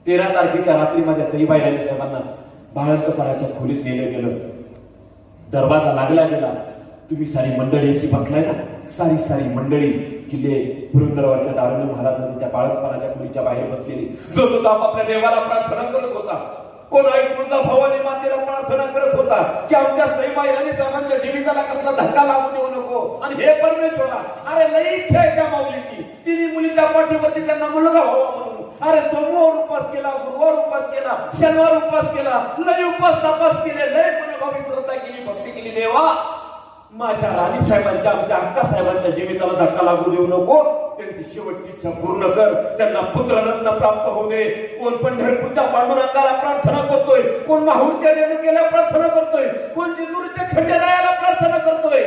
13 तारखेच्या रात्री माझ्या सईबाई राणे साहेबांना बाळंतपणाच्या खोलीत नेलं गेलं. दरवाजा लागला गेला. तुम्ही सारी मंडळी इथे बसलाय ना, सारी मंडळी किल्ले पुरंदरवरच्या दारुण महाराजांनी त्या बाळंतपणाच्या खोलीच्या बाहेर बसलेली, जो तो आपापल्या देवाला प्रार्थना करत होता. कोण आई तुळजा भवानी मातेला प्रार्थना करत होता की आमच्या सईबाई राणे साहेबांच्या जीविताला कसला धक्का लागू देऊ नको. आणि हे परमेश्वरा, अरे लई इच्छा आहे त्या माऊलीची, तिने मुलीच्या पाठीवरती त्यांना मुलगा व्हावा म्हणून. अरे सोमवार उपास केला, गुरुवार उपास केला, शनिवार उपास केला, लय उपास तपास केले, लय मनोभावी श्रद्धा केली, भक्ती केली. देवा, माझ्या राणी साहेबांच्या, आमच्या अक्का साहेबांच्या जीविताला धक्का लागू देऊ नको. त्यांची शेवटची इच्छा पूर्ण कर. त्यांना पुत्ररत्न प्राप्त होऊ दे. कोण पंढरपूरच्या पांडुरंगाला प्रार्थना करतोय, कोण माहुरच्या रेणुकेला प्रार्थना करतोय, कोण जेजुरीच्या खंडेरायाला प्रार्थना करतोय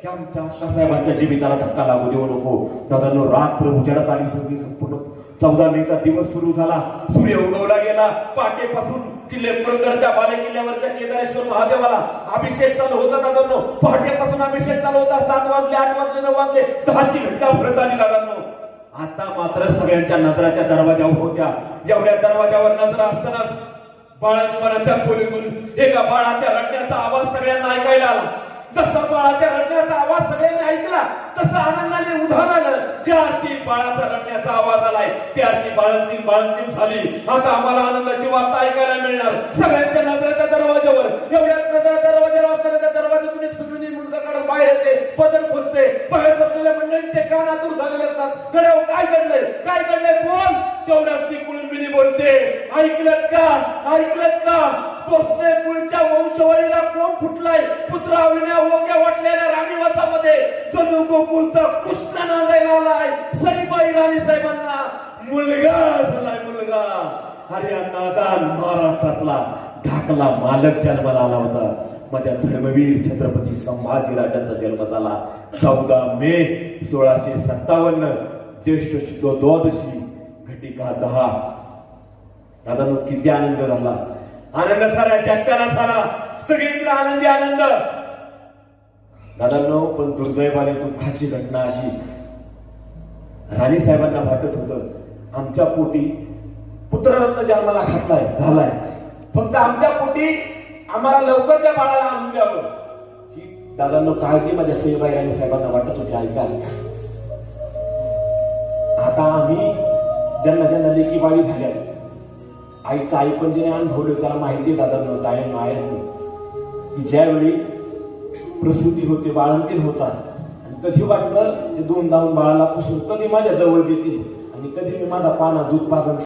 की आमच्या अक्का साहेबांच्या जीविताला धक्का लागू देऊ नको. दादांनो, रात्र उजाडत आली, सगळी संपूर्ण 14 मेचा दिवस सुरू झाला. सूर्य उगवला गेला. पहाटेपासून किल्ले पुरंदरच्या बालेकिल्ल्यावरच्या केदारेश्वर महादेवाला अभिषेक चालू होता. दादांनो, पहाटेपासून अभिषेक चालू होता. 7 वाजले, 8 वाजले, 9 वाजले, 10ची घटना भरत आली. दादांनो, आता मात्र सगळ्यांच्या नजरा त्या दरवाजावर होत्या. जेवढ्या दरवाजावर नजरा असतानाच बाळंतपणाच्या खोलीतून एका बाळाच्या रडण्याचा आवाज सगळ्यांना ऐकायला आला. जसा बाळाच्या रडण्याचा आवाज सगळ्यांनी ऐकला, तसं आनंदाने उधाण आलं. ज्या अर्थी बाळाचा रडण्याचा आवाज आलाय, त्या अर्थी बाळंतीण झाली. आता आम्हाला आनंदाची वार्ता ऐकायला मिळणार. सगळ्यांच्या नजरेच्या दरवाजावर, एवढ्याच नजरेच्या दरवाजावर असताना त्या दरवाजातून एक सुगंधी मुलगा काढून बाहेर येते, पदर खोचते. बाहेर बसलेल्या मंडळींचे कान आतूर झालेले असतात. गड्यावर काय घडलंय बोल. तेवढ्याच ती कुळंबिनी बोलते, ऐकलत का पोचते कुळच्या वंशवळीला कोण फुटलाय. पुत्राविण्या ओक्या वाटलेल्या राणीवासामध्ये जणू गोकुळचा कृष्ण नांदायला आलाय. सईबाई राणे साहेबांना मुलगा झालाय, मुलगा. अरे या नादान महाराष्ट्रातला ढाकला मालक जन्माला आला होता. माझ्या धर्मवीर छत्रपती संभाजीराजांचा जन्म झाला 14 मे 1657, ज्येष्ठ शुद्ध द्वादशी, घटिका 10. दादा, किती आनंद झाला. आनंद सारा जगताला झाला. सगळीकडे आनंदी आनंद. दादांनो, पण दुर्दैवाने दुःखाची घटना अशी, राणी साहेबांना वाटत होतं आमच्या पोटी पुत्ररत्न जन्माला झालाय, फक्त आमच्या पोटी आम्हाला लवकर त्या बाळाला आणून द्यावं. ही दादांनो काळजी माझ्या सईबाई राणी साहेबांना वाटत होती. ऐका, आता आम्ही ज्यांना लेकी बाळी झाल्या, आईचं आई पण ज्याने अनुभवलं त्याला माहिती आहे. दादांनो, ताईंनो, आयांनो, की ज्यावेळी प्रसूती होते, बाळंतीण होतात, आणि कधी वाटतं ते 2 दाऊन बाळाला पुसून कधी माझ्या जवळ देतील आणि कधी मी माझा पाना दूध पाजन